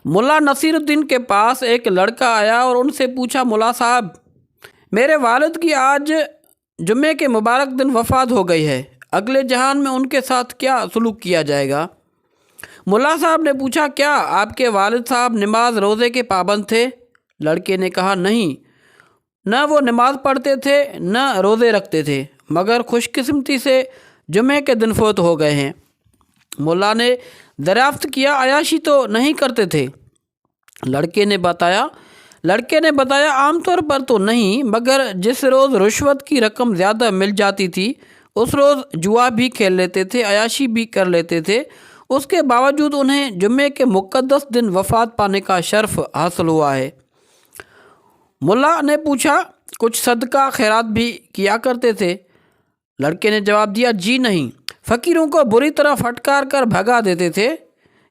ملا نصیر الدین کے پاس ایک لڑکا آیا اور ان سے پوچھا، ملا صاحب، میرے والد کی آج جمعے کے مبارک دن وفات ہو گئی ہے، اگلے جہان میں ان کے ساتھ کیا سلوک کیا جائے گا؟ ملا صاحب نے پوچھا، کیا آپ کے والد صاحب نماز روزے کے پابند تھے؟ لڑکے نے کہا، نہیں، نہ وہ نماز پڑھتے تھے نہ روزے رکھتے تھے، مگر خوش قسمتی سے جمعے کے دن فوت ہو گئے ہیں۔ ملا نے دریافت کیا، عیاشی تو نہیں کرتے تھے؟ لڑکے نے بتایا عام طور پر تو نہیں، مگر جس روز رشوت کی رقم زیادہ مل جاتی تھی اس روز جوا بھی کھیل لیتے تھے، عیاشی بھی کر لیتے تھے، اس کے باوجود انہیں جمعے کے مقدس دن وفات پانے کا شرف حاصل ہوا ہے۔ ملا نے پوچھا، کچھ صدقہ خیرات بھی کیا کرتے تھے؟ لڑکے نے جواب دیا، جی نہیں، فقیروں کو بری طرح پھٹکار کر بھگا دیتے تھے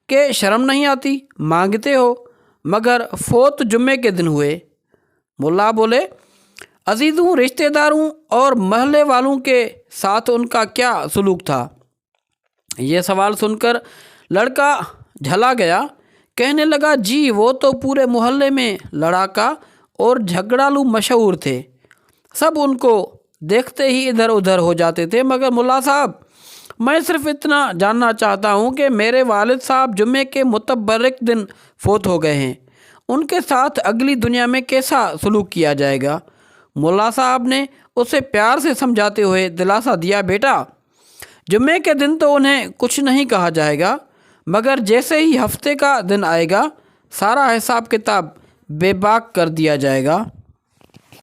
کہ شرم نہیں آتی، مانگتے ہو، مگر فوت جمعے کے دن ہوئے۔ ملا بولے، عزیزوں، رشتہ داروں اور محلے والوں کے ساتھ ان کا کیا سلوک تھا؟ یہ سوال سن کر لڑکا جھلا گیا، کہنے لگا، جی وہ تو پورے محلے میں لڑاکا اور جھگڑالو مشہور تھے، سب ان کو دیکھتے ہی ادھر ادھر ہو جاتے تھے، مگر ملا صاحب، میں صرف اتنا جاننا چاہتا ہوں کہ میرے والد صاحب جمعے کے متبرک دن فوت ہو گئے ہیں، ان کے ساتھ اگلی دنیا میں کیسا سلوک کیا جائے گا؟ ملا صاحب نے اسے پیار سے سمجھاتے ہوئے دلاسا دیا، بیٹا، جمعے کے دن تو انہیں کچھ نہیں کہا جائے گا، مگر جیسے ہی ہفتے کا دن آئے گا سارا حساب کتاب بے باک کر دیا جائے گا۔